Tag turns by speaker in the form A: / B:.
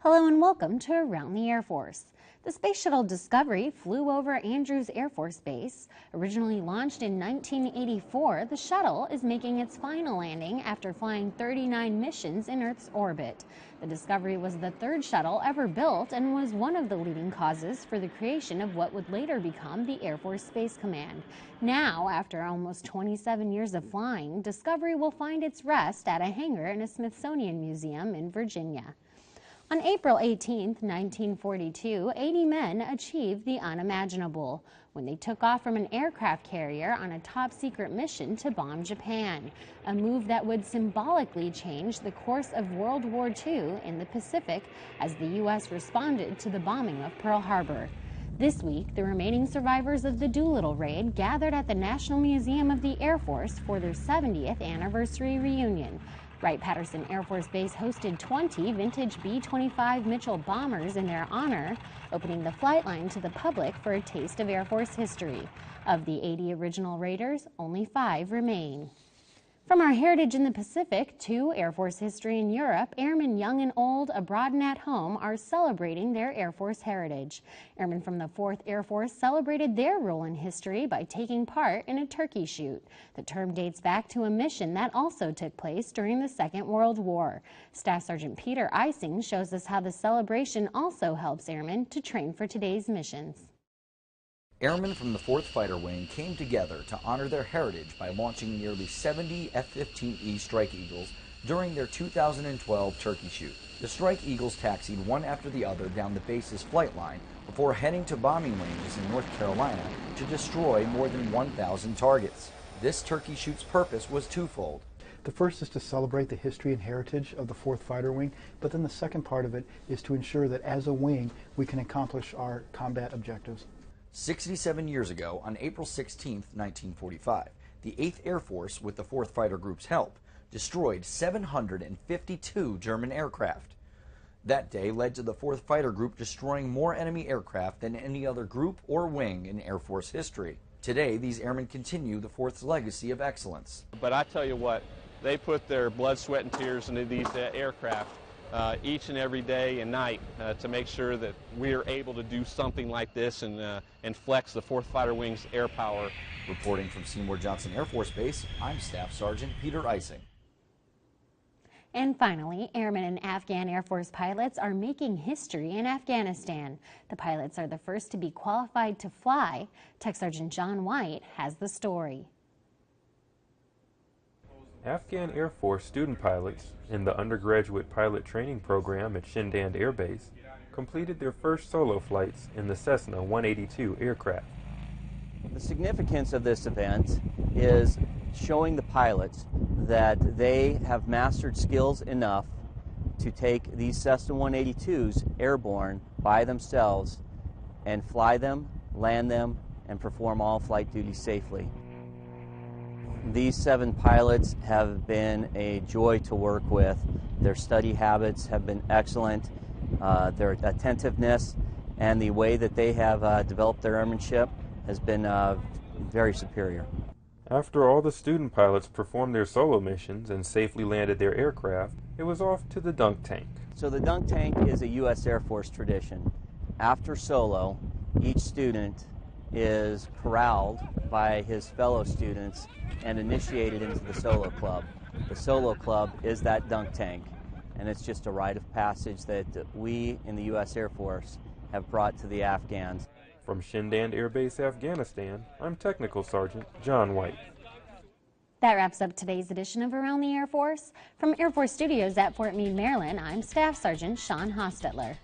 A: Hello and welcome to Around the Air Force. The Space Shuttle Discovery flew over Andrews Air Force Base. Originally launched in 1984, the shuttle is making its final landing after flying 39 missions in Earth's orbit. The Discovery was the third shuttle ever built and was one of the leading causes for the creation of what would later become the Air Force Space Command. Now, after almost 27 years of flying, Discovery will find its rest at a hangar in a Smithsonian museum in Virginia. On April 18, 1942, 80 men achieved the unimaginable when they took off from an aircraft carrier on a top-secret mission to bomb Japan, a move that would symbolically change the course of World War II in the Pacific as the U.S. responded to the bombing of Pearl Harbor. This week, the remaining survivors of the Doolittle raid gathered at the National Museum of the Air Force for their 70th anniversary reunion. Wright-Patterson Air Force Base hosted 20 vintage B-25 Mitchell bombers in their honor, opening the flight line to the public for a taste of Air Force history. Of the 80 original Raiders, only 5 remain. From our heritage in the Pacific to Air Force history in Europe, airmen young and old, abroad and at home, are celebrating their Air Force heritage. Airmen from the 4th Air Force celebrated their role in history by taking part in a turkey shoot. The term dates back to a mission that also took place during the Second World War. Staff Sergeant Peter Ising shows us how the celebration also helps airmen to train for today's missions.
B: Airmen from the 4th Fighter Wing came together to honor their heritage by launching nearly 70 F-15E Strike Eagles during their 2012 turkey shoot. The Strike Eagles taxied one after the other down the base's flight line before heading to bombing ranges in North Carolina to destroy more than 1,000 targets. This turkey shoot's purpose was twofold.
C: The first is to celebrate the history and heritage of the 4th Fighter Wing, but then the second part of it is to ensure that as a wing we can accomplish our combat objectives.
B: 67 years ago, on April 16, 1945, the 8th Air Force, with the 4th Fighter Group's help, destroyed 752 German aircraft. That day led to the 4th Fighter Group destroying more enemy aircraft than any other group or wing in Air Force history. Today, these airmen continue the 4th's legacy of excellence.
D: But I tell you what, they put their blood, sweat, and tears into these aircraft each and every day and night to make sure that we are able to do something like this and flex the 4th Fighter Wing's air power.
B: Reporting from Seymour Johnson Air Force Base, I'm Staff Sergeant Peter Ising.
A: And finally, airmen and Afghan Air Force pilots are making history in Afghanistan. The pilots are the first to be qualified to fly. Tech Sergeant John White has the story.
E: Afghan Air Force student pilots in the undergraduate pilot training program at Shindand Air Base completed their first solo flights in the Cessna 182 aircraft.
F: The significance of this event is showing the pilots that they have mastered skills enough to take these Cessna 182s airborne by themselves and fly them, land them, and perform all flight duties safely. These 7 pilots have been a joy to work with. Their study habits have been excellent. Their attentiveness and the way that they have developed their airmanship has been very superior.
E: After all the student pilots performed their solo missions and safely landed their aircraft, it was off to the dunk tank.
F: So the dunk tank is a U.S. Air Force tradition. After solo, each student is corralled by his fellow students and initiated into the solo club. The solo club is that dunk tank, and it's just a rite of passage that we in the U.S. Air Force have brought to the Afghans.
E: From Shindand Air Base, Afghanistan, I'm Technical Sergeant John White.
A: That wraps up today's edition of Around the Air Force. From Air Force Studios at Fort Meade, Maryland, I'm Staff Sergeant Sean Hostetler.